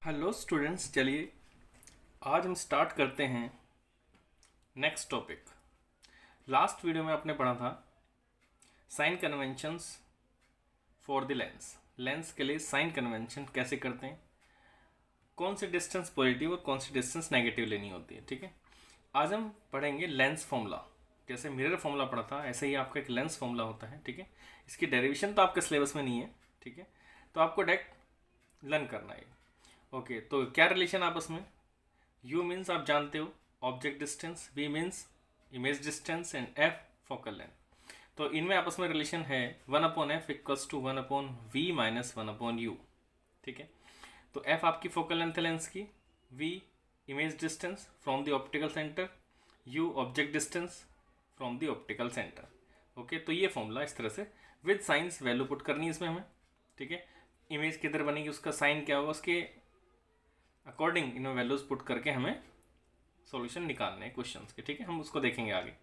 Hello students, चलिए आज हम स्टार्ट करते हैं नेक्स्ट टॉपिक। लास्ट वीडियो में आपने पढ़ा था sign conventions for the lens. Lens के लिए साइन कन्वेंशन कैसे करते हैं, कौन सी डिस्टेंस पॉजिटिव और कौन सी डिस्टेंस नेगेटिव लेनी होती है। ठीक है, आज हम पढ़ेंगे लेंस फॉर्मूला। जैसे मिरर फॉर्मूला पढ़ा था ऐसे ही आपका एक लेंस फॉर्मूला होता है। ठीक है, इसकी डेरिवेशन तो आपके सिलेबस में नहीं है। ठीक है, तो आपको डायरेक्ट लर्न करना है। ओके, तो क्या रिलेशन आपस में, u मीन्स आप जानते हो object distance, v means image distance and f focal length. तो इनमें आपस में रिलेशन है 1/f equals to 1/v minus 1/u। ठीक है, तो f आपकी फोकल लेंथ है लेंस की, v image distance from the optical centre, u object distance from the optical centre. Okay, तो ये फॉर्मूला इस तरह से विद साइंस वैल्यू पुट करनी है इसमें हमें। ठीक है, इमेज किधर बनेगी, उसका साइन क्या होगा, उसके अकॉर्डिंग इन वैल्यूज पुट करके हमें सॉल्यूशन निकालने हैं क्वेश्चंस के। ठीक है, हम उसको देखेंगे आगे।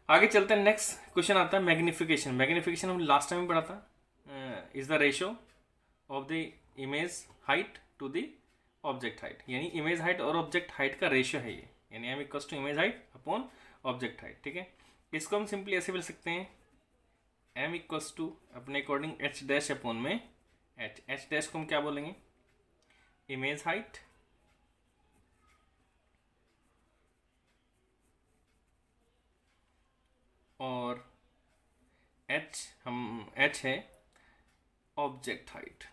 आगे चलते हैं, नेक्स्ट क्वेश्चन आता है मैग्निफिकेशन। मैग्निफिकेशन हम लास्ट टाइम पढ़ा था, is the ratio of the image height to the object height, यानी इमेज हाइट और ऑब्जेक्ट हाइट का रेशियो है ये, यानी M equals to image height upon object height. ठीक है, इसको हम सिंपली ऐसे बोल सकते हैं, एम इक्वल्स टू अपने अकॉर्डिंग एच डैश अपॉन में एच। एच डैश को हम क्या बोलेंगे, इमेज हाइट और एच है ऑब्जेक्ट हाइट।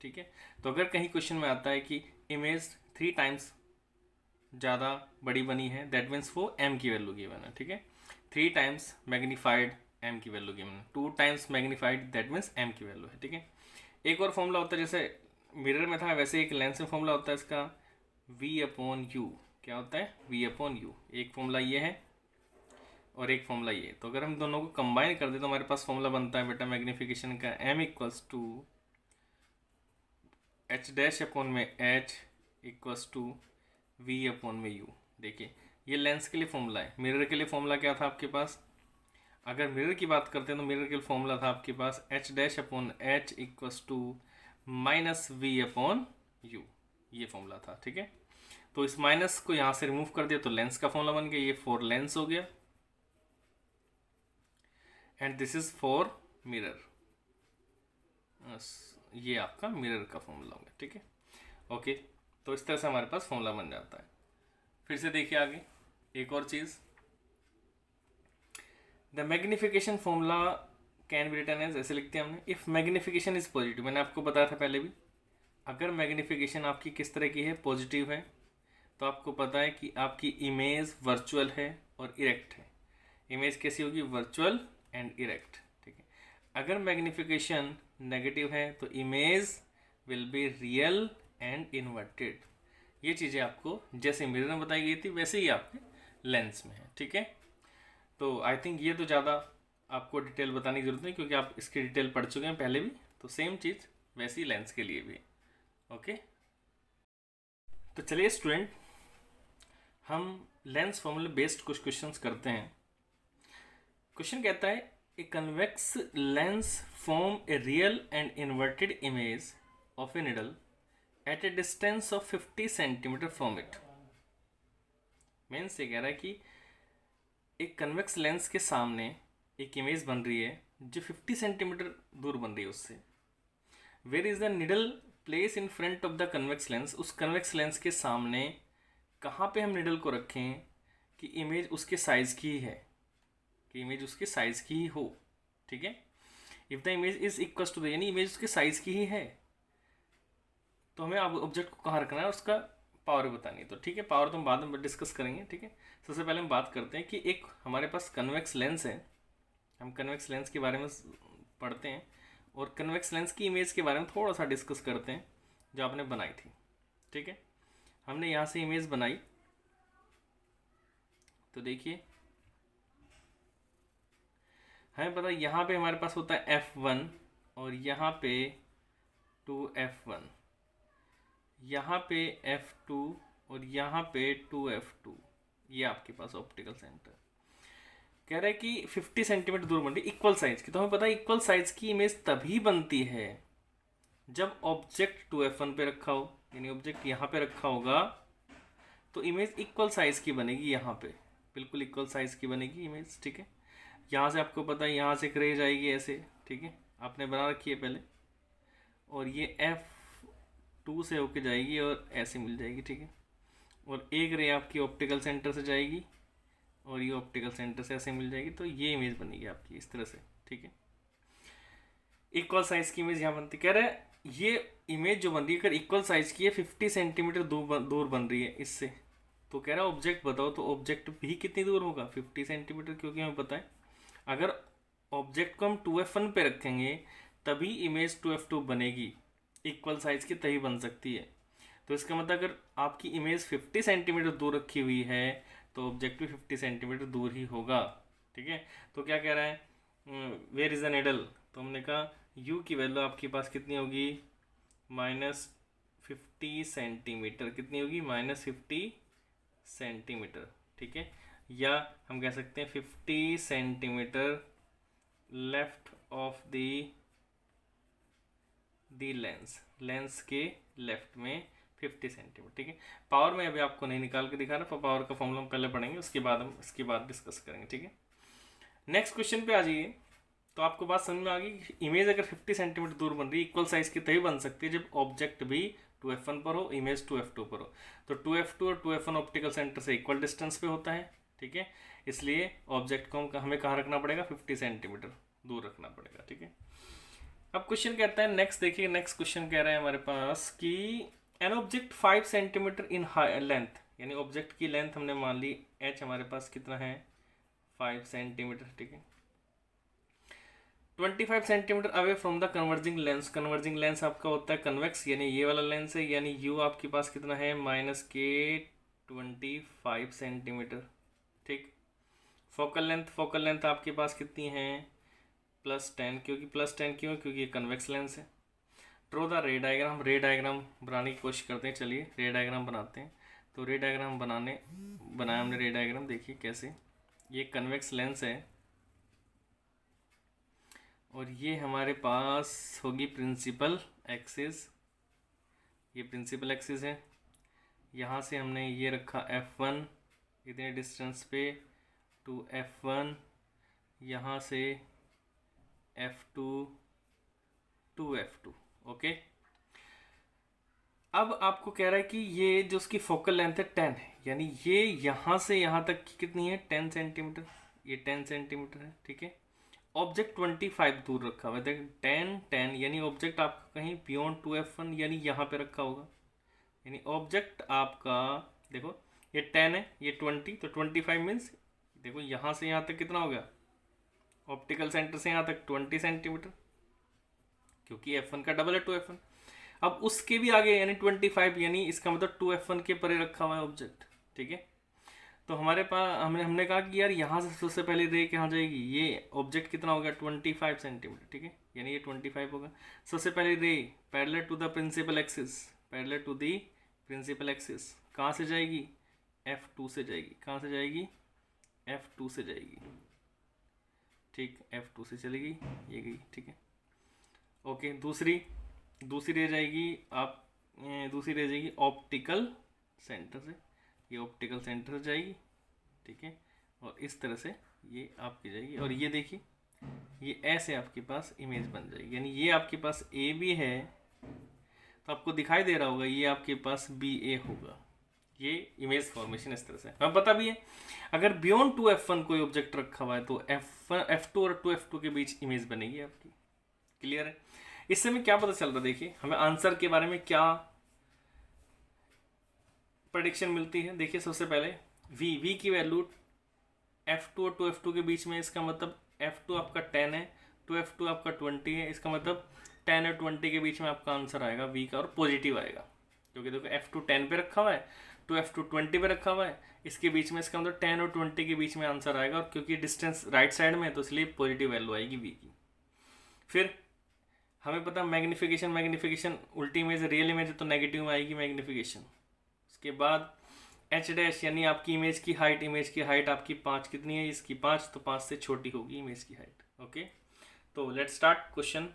ठीक है, तो अगर कहीं क्वेश्चन में आता है कि इमेज 3 टाइम्स ज़्यादा बड़ी बनी है, दैट मीन्स वो m की वैल्यू गिवन है। ठीक है, 3 टाइम्स मैग्नीफाइड m की वैल्यू गिवन है, 2 times magnified that means m की वैल्यू है। ठीक है, एक और फॉर्मूला होता है, जैसे मिरर में था वैसे एक लेंस में फॉर्मूला होता है इसका v/u। क्या होता है, v/u। एक फॉर्मूला ये है और एक फॉर्मूला ये। तो अगर हम दोनों को कंबाइन कर दे तो हमारे पास फॉर्मूला बनता है बेटा मैग्नीफिकेशन का, m equals to H dash upon में h equals to v upon में u। देखिए, ये लेंस के लिए फॉर्मूला है। मिरर के लिए फॉर्मूला क्या था आपके पास, अगर मिरर की बात करते हैं तो मिरर के लिए फॉर्मूला था आपके पास h dash upon h equals to minus v upon u, ये फॉर्मूला था। ठीक है, तो इस माइनस को यहाँ से रिमूव कर दिया तो लेंस का फॉर्मूला बन गया, ये फॉर लेंस हो गया and this is for mirror, ये आपका मिरर का फॉर्मूला हो गया। ठीक है, ओके, तो इस तरह से हमारे पास फॉर्मूला बन जाता है। फिर से देखिए आगे एक और चीज़, the magnification formula can be written as, ऐसे लिखते हैं हमने, इफ मैग्निफिकेशन इज पॉजिटिव। मैंने आपको बताया था पहले भी, अगर मैग्निफिकेशन आपकी किस तरह की है, पॉजिटिव है, तो आपको पता है कि आपकी इमेज वर्चुअल है और इरेक्ट है। इमेज कैसी होगी, वर्चुअल एंड इरेक्ट। ठीक है, अगर मैग्निफिकेशन नेगेटिव है तो image will be real and inverted. ये चीज़ें आपको जैसे मिरर में बताई गई थी वैसे ही आपके लेंस में है। ठीक है, तो आई थिंक ये तो ज़्यादा आपको डिटेल बताने की जरूरत नहीं, क्योंकि आप इसकी डिटेल पढ़ चुके हैं पहले भी। तो सेम चीज़ वैसी लेंस के लिए भी। ओके, तो चलिए स्टूडेंट, हम लेंस फॉर्मूले बेस्ड कुछ क्वेश्चंस करते हैं। क्वेश्चन कहता है, a convex lens form a real and inverted image of a needle at a distance of 50 centimetre from it. Means ये कह रहा है कि एक कन्वेक्स लेंस के सामने एक इमेज बन रही है जो 50 सेंटीमीटर दूर बन रही है उससे। Where is the needle place in front of the convex lens, उस कन्वेक्स लेंस के सामने कहाँ पे हम निडल को रखें कि इमेज उसके साइज की ही है, कि इमेज उसके साइज की ही हो। ठीक है, if the image is equal to the, यानी इमेज उसके साइज की ही है, तो हमें अब ऑब्जेक्ट को कहाँ रखना है, उसका पावर बतानी है। तो ठीक है, पावर तो हम बाद में डिस्कस करेंगे। ठीक है, सबसे पहले हम बात करते हैं कि एक हमारे पास कन्वेक्स लेंस है, हम कन्वेक्स लेंस के बारे में पढ़ते हैं और कन्वेक्स लेंस की इमेज के बारे में थोड़ा सा डिस्कस करते हैं जो आपने बनाई थी। ठीक है, हमने यहाँ से इमेज बनाई, तो देखिए हमें पता है यहाँ पे हमारे पास होता है F1 और यहाँ पे 2F1, यहाँ पे F2 और यहाँ पे 2F2, ये आपके पास ऑप्टिकल सेंटर। कह रहा है कि 50 सेंटीमीटर दूर बन रही इक्वल साइज की। तो हमें पता है इक्वल साइज की इमेज तभी बनती है जब ऑब्जेक्ट 2f1 पे रखा हो, यानी ऑब्जेक्ट यहाँ पे रखा होगा तो इमेज इक्वल साइज की बनेगी, यहाँ पे बिल्कुल इक्वल साइज की बनेगी इमेज। ठीक है, यहाँ से आपको पता है यहाँ से एक रे जाएगी ऐसे, ठीक है, आपने बना रखी है पहले, और ये F2 से होके जाएगी और ऐसे मिल जाएगी। ठीक है, और एक रे आपकी ऑप्टिकल सेंटर से जाएगी और ये ऑप्टिकल सेंटर से ऐसे मिल जाएगी, तो ये इमेज बनेगी आपकी इस तरह से। ठीक है, इक्वल साइज की इमेज यहाँ बनती। कह रहे हैं ये इमेज जो बन रही है अगर इक्वल साइज की है 50 सेंटीमीटर दूर बन रही है इससे, तो कह रहा है ऑब्जेक्ट बताओ, तो ऑब्जेक्ट भी कितनी दूर होगा 50 सेंटीमीटर, क्योंकि हमें पता है अगर ऑब्जेक्ट को हम 2f1 पे रखेंगे तभी इमेज 2f2 बनेगी, इक्वल साइज की तभी बन सकती है। तो इसका मतलब अगर आपकी इमेज 50 सेंटीमीटर दूर रखी हुई है तो ऑब्जेक्ट भी 50 सेंटीमीटर दूर ही होगा। ठीक है, तो क्या कह रहा है वेयर इज अ निडल, तो हमने कहा u की वैल्यू आपके पास कितनी होगी -50 सेंटीमीटर, कितनी होगी -50 सेंटीमीटर। ठीक है, या हम कह सकते हैं 50 centimetre left of the lens के लेफ्ट में 50 सेंटीमीटर। ठीक है, पावर में अभी आपको नहीं निकाल के दिखा रहा, पावर का फॉर्मूला हम पहले पढ़ेंगे, उसके बाद हम इसके बाद डिस्कस करेंगे। ठीक है, नेक्स्ट क्वेश्चन पे आ जाइए। तो आपको बात समझ में आ गई, इमेज अगर 50 सेंटीमीटर दूर बन रही है इक्वल साइज की तभी बन सकती है जब ऑब्जेक्ट भी 2f1 पर हो, इमेज 2f2 पर हो। तो 2f2 और 2f1 ऑप्टिकल सेंटर से इक्वल डिस्टेंस पे होता है। ठीक है, इसलिए ऑब्जेक्ट को हमें कहाँ रखना पड़ेगा 50 सेंटीमीटर दूर रखना पड़ेगा। ठीक है, अब क्वेश्चन कहता है नेक्स्ट, देखिए नेक्स्ट क्वेश्चन कह रहा है हमारे पास कि an object 5 centimetre in length, यानी ऑब्जेक्ट की लेंथ हमने मान ली h हमारे पास कितना है 5 सेंटीमीटर। ठीक है, 25 centimetre away from the converging lens, converging lens आपका होता है कन्वेक्स, यानी ये वाला लेंस है, यानी u आपके पास कितना है -k25 सेंटीमीटर। ठीक, फोकल लेंथ आपके पास कितनी है +10, क्योंकि +10 क्यों, क्योंकि ये कन्वेक्स लेंस है। ड्रॉ द रे डायग्राम, हम रे डायग्राम बनाने की कोशिश करते हैं, चलिए रे डायग्राम बनाते हैं। तो रे डायग्राम बनाया हमने रे डायग्राम, देखिए कैसे, ये कन्वेक्स लेंस है और ये हमारे पास होगी प्रिंसिपल एक्सिस, ये प्रिंसिपल एक्सिस है। यहाँ से हमने ये रखा F1 इतने डिस्टेंस पे टू F1, यहाँ से F2 टू F2। ओके, अब आपको कह रहा है कि ये जो उसकी फोकल लेंथ है 10 है, यानी ये यहाँ से यहाँ तक की कितनी है 10 सेंटीमीटर, ये 10 सेंटीमीटर है। ठीक है, ऑब्जेक्ट 25 दूर रखा हुआ है, देख 10 यानी ऑब्जेक्ट आपका कहीं बियॉन्ड 2f1 यानी यहाँ पे रखा होगा, यानी ऑब्जेक्ट आपका देखो ये 10 है ये 20, तो 25 मीन्स देखो यहाँ से यहाँ तक कितना हो गया, ऑप्टिकल सेंटर से यहाँ तक 20 सेंटीमीटर, क्योंकि f1 का डबल है 2f1। अब उसके भी आगे यानी 25, यानी इसका मतलब 2f1 के परे रखा हुआ है ऑब्जेक्ट। ठीक है, तो हमारे पास हमने कहा कि यार यहाँ से सबसे पहले रे कहाँ जाएगी, ये ऑब्जेक्ट कितना हो गया 25 सेंटीमीटर। ठीक है, यानी ये 25 होगा। सबसे पहले ray parallel to the principal axis, parallel to the principal axis कहाँ से जाएगी F2 से जाएगी, कहाँ से जाएगी F2 से जाएगी। ठीक, F2 से चलेगी, ये गई। ठीक है, ओके, दूसरी रह जाएगी दूसरी रह जाएगी ऑप्टिकल सेंटर से, ये ऑप्टिकल सेंटर से जाएगी। ठीक है, और इस तरह से ये आपकी जाएगी, और ये देखिए ये ऐसे आपके पास इमेज बन जाएगी, यानी ये आपके पास ए बी है तो आपको दिखाई दे रहा होगा ये आपके पास बी ए होगा, ये इमेज फॉर्मेशन इस तरह से हमें पता भी है। अगर बियॉन्ड 2f1 कोई ऑब्जेक्ट रखा हुआ है तो F2 और 2f2 के बीच इमेज बनेगी आपकी। क्लियर है, इससे हमें क्या पता चल रहा है, देखिए हमें आंसर के बारे में क्या प्रेडिक्शन मिलती है। देखिए सबसे पहले v की वैल्यू F2 और 2f2 के बीच में, इसका मतलब F2 आपका 10 है 2f2 आपका 20 है, इसका मतलब 10 और 20 के बीच में आपका आंसर आएगा v का, और पॉजिटिव आएगा, क्योंकि देखो F2 10 पे रखा हुआ है 2f2 20 पे रखा हुआ है, इसके बीच में इसका मतलब 10 और 20 के बीच में आंसर आएगा, और क्योंकि डिस्टेंस राइट साइड में है तो इसलिए पॉजिटिव वैल्यू आएगी v की। फिर हमें पता मैग्निफिकेशन उल्टी इमेज रियल इमेज है तो नेगेटिव में आएगी मैग्निफिकेशन। उसके बाद एच डैश यानी आपकी इमेज की हाइट आपकी 5 कितनी है, इसकी 5, तो 5 से छोटी होगी इमेज की हाइट। ओके, तो लेट्स स्टार्ट क्वेश्चन।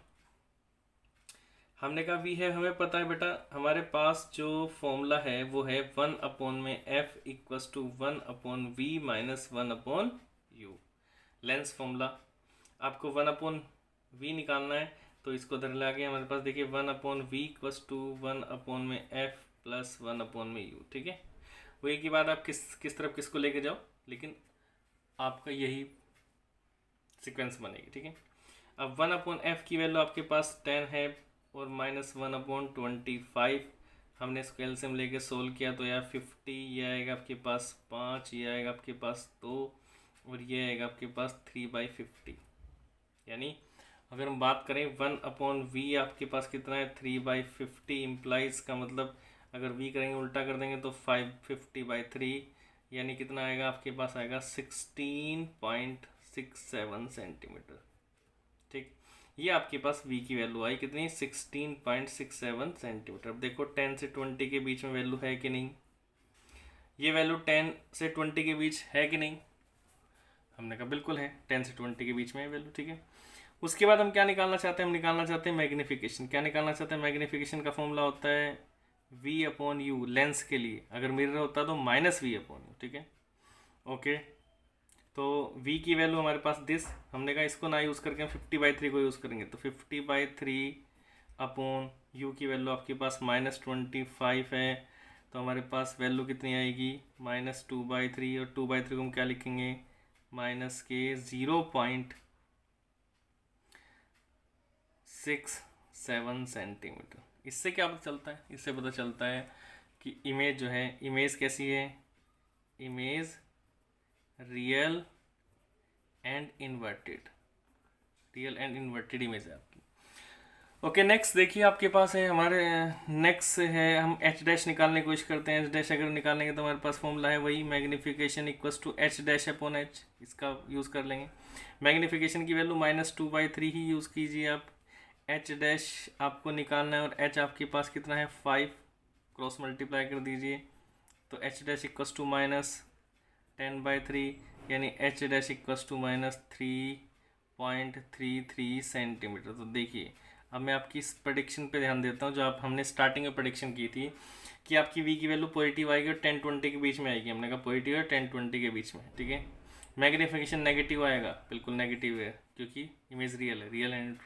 हमने कहा वी है, हमें पता है बेटा हमारे पास जो फॉर्मूला है वो है 1/f=1/v-1/u। लेंस फॉर्मूला आपको 1/v निकालना है, तो इसको उधर ला के हमारे पास देखिए 1/v=1/f+1/u। ठीक है, वही की बात आप किस तरफ किसको लेके जाओ, लेकिन आपका यही सीक्वेंस बनेगी। ठीक है, अब 1/f की वैल्यू आपके पास 10 है और -1/25 हमने इसको एलसीएम लेके सोल्व किया तो यार 50, ये आएगा आपके पास 5, ये आएगा आपके पास 2 और ये आएगा आपके पास 3/50। यानी अगर हम बात करें 1/v आपके पास कितना है 3/50 इम्प्लाइज का मतलब अगर v करेंगे उल्टा कर देंगे तो 550/3 यानी कितना आएगा आपके पास आएगा 16.67 सेंटीमीटर। ठीक, ये आपके पास v की वैल्यू आई कितनी 16.67 सेंटीमीटर। अब देखो 10 से 20 के बीच में वैल्यू है कि नहीं, ये वैल्यू 10 से 20 के बीच है कि नहीं, हमने कहा बिल्कुल है, 10 से 20 के बीच में है वैल्यू। ठीक है, उसके बाद हम क्या निकालना चाहते हैं, हम निकालना चाहते हैं मैग्नीफिकेशन। क्या निकालना चाहते हैं, मैग्नीफिकेशन का फॉर्मूला होता है v/u लेंस के लिए, अगर मिरर होता तो -v/u। ठीक है, ओके, तो v की वैल्यू हमारे पास दिस, हमने कहा इसको ना यूज़ करके हम 50/3 को यूज़ करेंगे, तो 50/3/u की वैल्यू आपके पास -25 है, तो हमारे पास वैल्यू कितनी आएगी -2/3 और 2/3 को हम क्या लिखेंगे -0.67 सेंटीमीटर। इससे क्या पता चलता है, इससे पता चलता है कि इमेज जो है, इमेज कैसी है, image real and inverted image है आपकी। ओके, नेक्स्ट देखिए आपके पास है हमारे, नेक्स्ट है हम एच डैश निकालने की कोशिश करते हैं। एच डैश अगर निकालेंगे तो हमारे पास फॉर्मूला है वही मैग्नीफिकेशन इक्वल्स टू h'/h, इसका यूज़ कर लेंगे। मैग्नीफिकेशन की वैल्यू -2/3 ही यूज़ कीजिए आप। एच डैश आपको निकालना है और एच आपके पास कितना है 5, क्रॉस मल्टीप्लाई कर दीजिए तो एच डैश इक्वल्स टू -10/3 यानी H dash equals to -3.33 centimetre. तो देखिए अब मैं आपकी इस प्रेडिक्शन पे ध्यान देता हूँ जो आप हमने स्टार्टिंग में प्रेडिक्शन की थी कि आपकी v की वैल्यू पॉजिटिव आएगी और 10-20 के बीच में आएगी। हमने कहा पॉजिटिव है 10-20 के बीच में। ठीक है, मैग्नीफिकेशन नेगेटिव आएगा, बिल्कुल नेगेटिव है क्योंकि इमेज रियल है, रियल एंड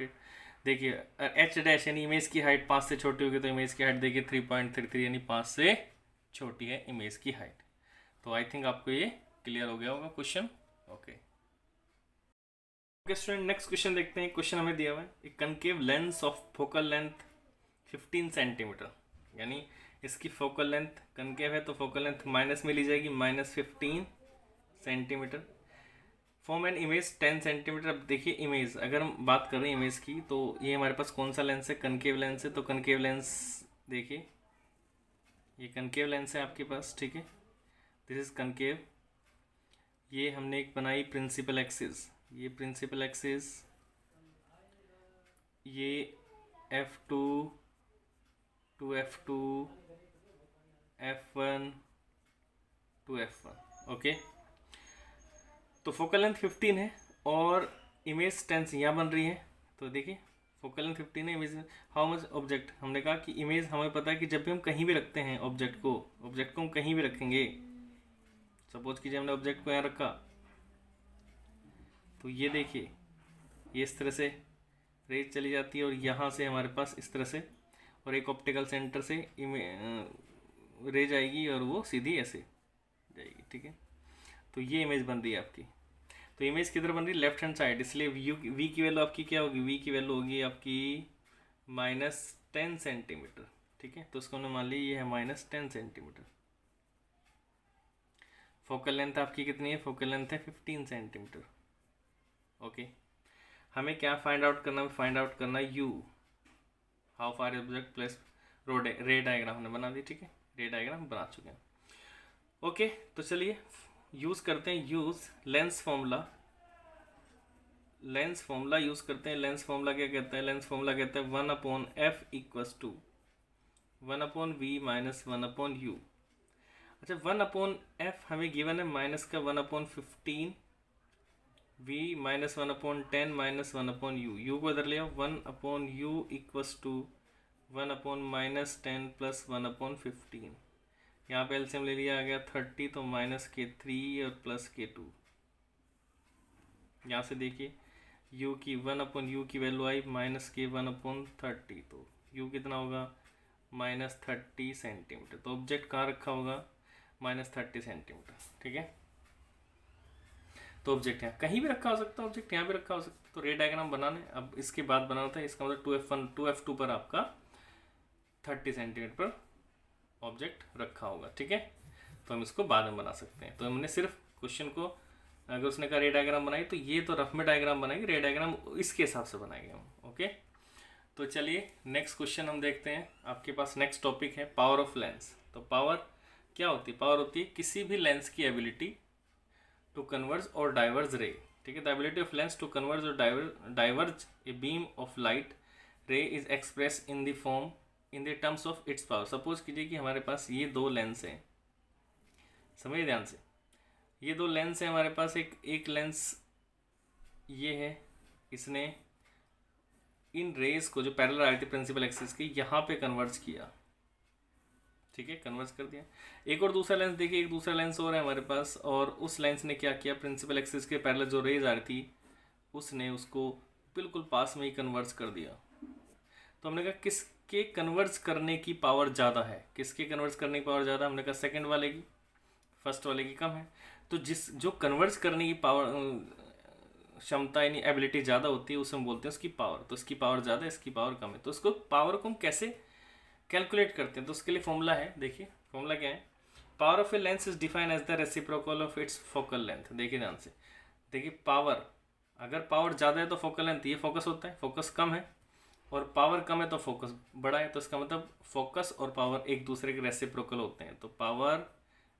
देखिए एच डैश यानी इमेज की हाइट 5 से छोटी होगी तो इमेज की हाइट देखिए 3.33 यानी 5 से छोटी है इमेज की हाइट। तो आई थिंक आपको ये क्लियर हो गया होगा question. Okay student, next question देखते हैं। क्वेश्चन हमें दिया हुआ है एक concave lens of focal length 15 centimetre, यानी इसकी फोकल लेंथ कनकेव है तो फोकल लेंथ माइनस में ली जाएगी -15 centimetre. Form an image 10 centimetre. अब देखिए इमेज, अगर हम बात कर रहे हैं इमेज की तो ये हमारे पास कौन सा लेंस है, कनकेव लेंस है। तो कनकेव लेंस देखिए ये कनकेव लेंस है आपके पास। ठीक है, दिस इज कनकेव। ये हमने एक बनाई प्रिंसिपल एक्सिस, ये प्रिंसिपल एक्सिस, ये F2 to F2 F1 to F1। Okay, तो फोकल लेंथ 15 है और इमेज 10 से यहाँ बन रही है। तो देखिए फोकल लेंथ 15 है, इमेज हाउ मच ऑब्जेक्ट, हमने कहा कि इमेज हमें पता है कि जब भी हम कहीं भी रखते हैं ऑब्जेक्ट को हम कहीं भी रखेंगे, सपोज कीजिए हमने ऑब्जेक्ट को यहाँ रखा तो ये देखिए ये इस तरह से रेज चली जाती है और यहाँ से हमारे पास इस तरह से और एक ऑप्टिकल सेंटर से रेज आएगी और वो सीधी ऐसे जाएगी। ठीक है, तो ये इमेज बन रही है आपकी। तो इमेज किधर बन रही है, लेफ्ट हैंड साइड, इसलिए वी की वैल्यू आपकी क्या होगी, वी की वैल्यू होगी आपकी -10 सेंटीमीटर। ठीक है, तो उसको हमने मान लिया ये है -10 सेंटीमीटर। फोकल लेंथ आपकी कितनी है, फोकल लेंथ है 15 सेंटीमीटर। ओके, हमें क्या फाइंड आउट करना है, फाइंड आउट करना है you, how far object plus रे डायग्राम हमने बना दी। ठीक है, रे डायग्राम बना चुके हैं। ओके, तो चलिए यूज़ करते हैं, यूज़ लेंस फॉर्मूला यूज़ करते हैं। लेंस फॉर्मूला क्या कहता है, लेंस फॉर्मूला कहता है 1/f = 1/v - 1/u। अच्छा 1/f हमें गिवन है माइनस का 1/15 v minus 1/10 minus 1/u, u को इधर ले आओ, 1/u इक्वस टू 1/-10 प्लस 1/15। यहाँ पे एलसीएम ले लिया, आ गया 30, तो -k3 और प्लस k2। यहाँ से देखिए u की 1/u की वैल्यू आई -k 1/30, तो u कितना होगा -30 सेंटीमीटर। तो ऑब्जेक्ट कहाँ रखा होगा -30 सेंटीमीटर, ठीक है। तो ऑब्जेक्ट यहाँ कहीं भी रखा हो सकता है, ऑब्जेक्ट यहाँ भी रखा हो सकता है। तो रे डायग्राम बनाने, अब इसके बाद बनाना था, इसका मतलब 2f1 2f2 पर आपका 30 सेंटीमीटर पर ऑब्जेक्ट रखा होगा, ठीक है। तो हम इसको बाद में बना सकते हैं। तो हमने सिर्फ क्वेश्चन को, अगर उसने कहा रे डायग्राम बनाई, तो ये तो रफ में डायग्राम बनाएंगे, रे डायग्राम इसके हिसाब से बनाएंगे हम, ओके। तो चलिए नेक्स्ट क्वेश्चन हम देखते हैं। आपके पास नेक्स्ट टॉपिक है पावर ऑफ लेंस। तो पावर क्या होती है? पावर होती है किसी भी लेंस की एबिलिटी टू कन्वर्ज और डाइवर्ज रे, ठीक है। The ability of lens to converge और diverge a beam of light ray is express in the form in the terms of its power. Suppose कीजिए कि हमारे पास ये दो लेंस हैं, समझिए ध्यान से, ये दो लेंस है हमारे पास। एक लेंस ये है, इसने इन रेज को जो पैरेलल आ रही थी प्रिंसिपल एक्सिस की, यहाँ पे कन्वर्ज किया, ठीक है, कन्वर्ज कर दिया। एक और दूसरा लेंस देखिए, एक दूसरा लेंस और है हमारे पास, और उस लेंस ने क्या किया, प्रिंसिपल एक्सिस के पैरेलल जो रेज आ रही थी उसने उसको बिल्कुल पास में ही कन्वर्ज कर दिया। तो हमने कहा किसके कन्वर्ज करने की पावर ज़्यादा है, किसके कन्वर्ज करने की पावर ज़्यादा? हमने कहा सेकंड वाले की, फर्स्ट वाले की कम है। तो जो कन्वर्ज करने की पावर क्षमता यानी एबिलिटी ज़्यादा होती है उसे हम बोलते हैं उसकी पावर। तो इसकी पावर ज़्यादा है, इसकी पावर कम है। तो उसको पावर को हम कैसे कैलकुलेट करते हैं? तो उसके लिए फॉर्मूला है, देखिए फॉर्मूला क्या है। Power of a lens is define as the reciprocal of its focal length. देखिए ध्यान से, देखिए पावर, अगर पावर ज़्यादा है तो फोकल लेंथ, ये फोकस होता है, फोकस कम है, और पावर कम है तो फोकस बड़ा है। तो इसका मतलब फोकस और पावर एक दूसरे के रेसिप्रोकल होते हैं। तो पावर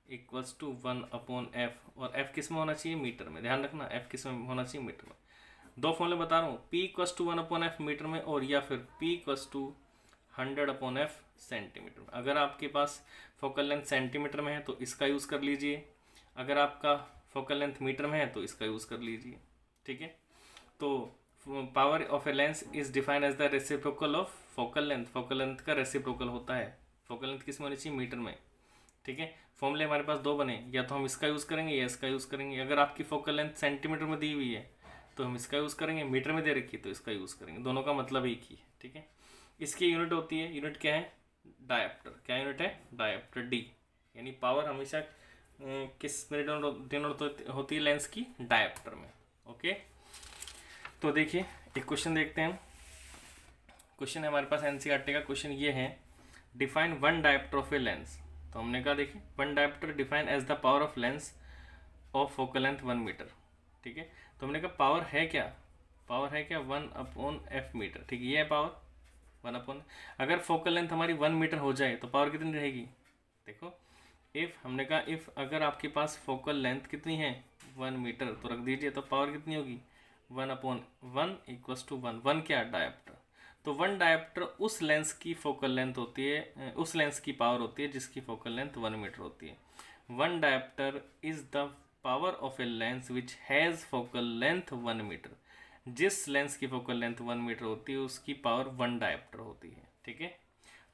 इक्वल्स टू 1/f, और f किस में होना चाहिए? मीटर में। ध्यान रखना f किस में होना चाहिए? मीटर में। दो फॉर्मूले बता रहा हूँ, p equals to 1/f metre में, और या फिर p equals to 100/f centimetre में। अगर आपके पास फोकल लेंथ सेंटीमीटर में है तो इसका यूज़ कर लीजिए, अगर आपका फोकल लेंथ मीटर में है तो इसका यूज़ कर लीजिए, ठीक है। तो power of a lens is define as the reciprocal of focal length. Focal length का रेसिप्रोकल होता है, फोकल लेंथ किस में होनी चाहिए? मीटर में, ठीक है। फॉर्मूले हमारे पास दो बने, या तो हम इसका यूज़ करेंगे या इसका यूज़ करेंगे। अगर आपकी फोकल लेंथ सेंटीमीटर में दी हुई है तो हम इसका यूज़ करेंगे, मीटर में दे रखी है तो इसका यूज़ करेंगे। दोनों का मतलब एक ही है, ठीक है। इसकी यूनिट होती है, यूनिट क्या है? डायप्टर। क्या यूनिट है? Dioptre, D. यानी पावर हमेशा किस में डिनोट होती है? लेंस की डायप्टर में, ओके। तो देखिए एक क्वेश्चन देखते हैं। क्वेश्चन है हमारे पास एनसीईआरटी का क्वेश्चन, ये है define one dioptre of a lens. तो हमने कहा देखिए one dioptre define as the power of lens of focal length 1 metre, ठीक है। तो हमने कहा पावर है क्या? पावर है क्या? 1/f मीटर, ठीक है, ये है पावर 1/। अगर फोकल लेंथ हमारी 1 मीटर हो जाए तो पावर कितनी रहेगी? देखो इफ़, हमने कहा इफ़ अगर आपके पास फोकल लेंथ कितनी है? 1 मीटर, तो रख दीजिए, तो पावर कितनी होगी? 1/1 इक्वल्स टू 1। 1 क्या? डायप्टर। तो 1 डायप्टर उस लेंस की फोकल लेंथ होती है, उस लेंस की पावर होती है जिसकी फोकल लेंथ 1 मीटर होती है। 1 dioptre is the power of a lens which has focal length 1 metre. जिस लेंस की फोकल लेंथ 1 मीटर होती है उसकी पावर 1 डायप्टर होती है, ठीक है।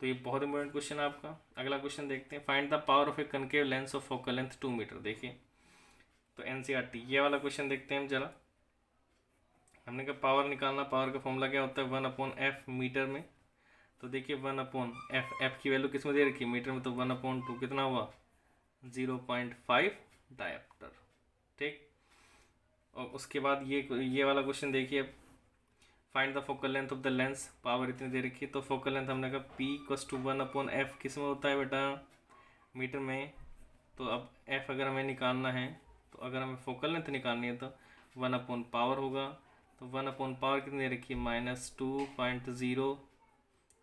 तो ये बहुत इंपॉर्टेंट क्वेश्चन है आपका। अगला क्वेश्चन देखते हैं, find the power of a concave lens of focal length 2 metre. देखिए तो एनसीईआरटी ये वाला क्वेश्चन देखते हैं हम जरा। हमने कहा पावर निकालना, पावर का फॉर्मूला क्या होता है? 1/f मीटर में। तो देखिए 1/f, f की वैल्यू किस में दे रखी है? मीटर में। तो 1/2 कितना हुआ? 0.5 डायप्टर, ठीक। और उसके बाद ये वाला क्वेश्चन देखिए, find the focal length of the lens, power इतनी दे रखी है। तो फोकल लेंथ हमने कहा p इक्वल्स टू 1/f किस में होता है बेटा? मीटर में। तो अब f अगर हमें निकालना है, तो अगर हमें फोकल लेंथ निकालनी है तो 1/, पावर होगा। तो 1/, पावर कितनी दे रखी है? -2.0,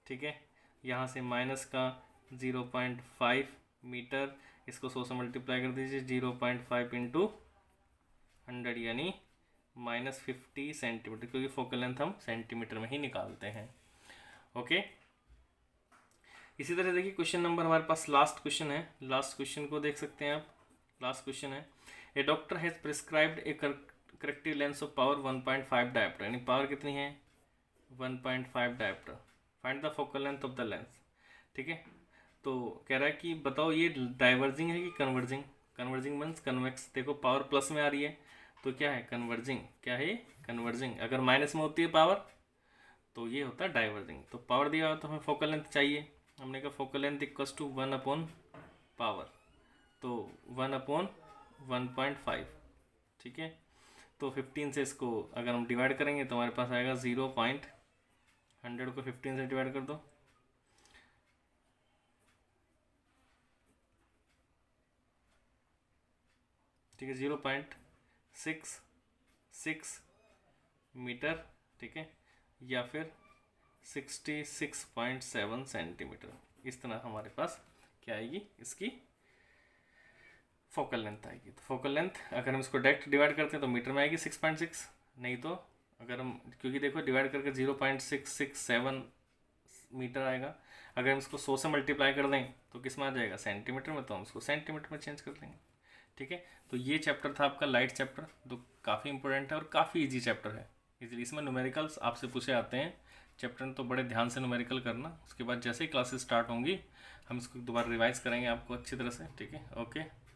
ठीक है। यहाँ से माइनस का 0.5 मीटर, इसको 100 से मल्टीप्लाई कर दीजिए, 0.5 इंटू 100 यानी -50 सेंटीमीटर, क्योंकि फोकल लेंथ हम सेंटीमीटर में ही निकालते हैं, ओके। इसी तरह देखिए क्वेश्चन नंबर हमारे पास लास्ट क्वेश्चन है, लास्ट क्वेश्चन को देख सकते हैं आप। लास्ट क्वेश्चन है, a doctor has prescribed a corrective lens of power 1.5 dioptre, यानी पावर कितनी है 1.5 dioptre, find the focal length of the lens. ठीक है, तो कह रहा है कि बताओ ये डाइवर्जिंग है कि कन्वर्जिंग। कन्वर्जिंग मीन्स कन्वेक्स, देखो पावर प्लस में आ रही है तो क्या है कन्वर्जिंग, क्या है कन्वर्जिंग। अगर माइनस में होती है पावर तो ये होता है डाइवर्जिंग। तो पावर दिया हुआ तो हमें फोकल लेंथ चाहिए, हमने कहा focal length equals to 1 upon power, तो 1/1.5। ठीक है, तो 15 से इसको अगर हम डिवाइड करेंगे तो हमारे पास आएगा 0.100 को 15 से डिवाइड कर दो, ठीक है 0.66 मीटर, ठीक है, या फिर 66.7 सेंटीमीटर। इस तरह हमारे पास क्या आएगी इसकी फोकल लेंथ आएगी। तो फोकल लेंथ अगर हम इसको डायरेक्ट डिवाइड करते हैं तो मीटर में आएगी 6.6, नहीं तो अगर हम, क्योंकि देखो डिवाइड करके 0.667 मीटर आएगा, अगर हम इसको 100 से मल्टीप्लाई कर दें तो किस में आ जाएगा सेंटीमीटर में, तो हम इसको सेंटीमीटर में चेंज कर लेंगे। ठीक है, तो ये चैप्टर था आपका लाइट चैप्टर, तो काफ़ी इंपॉर्टेंट है और काफ़ी इजी चैप्टर है। इसलिए इसमें न्यूमेरिकल्स आपसे पूछे आते हैं चैप्टर, तो बड़े ध्यान से न्यूमेरिकल करना। उसके बाद जैसे ही क्लासेस स्टार्ट होंगी हम इसको दोबारा रिवाइज करेंगे आपको अच्छी तरह से। ठीक है, ओके।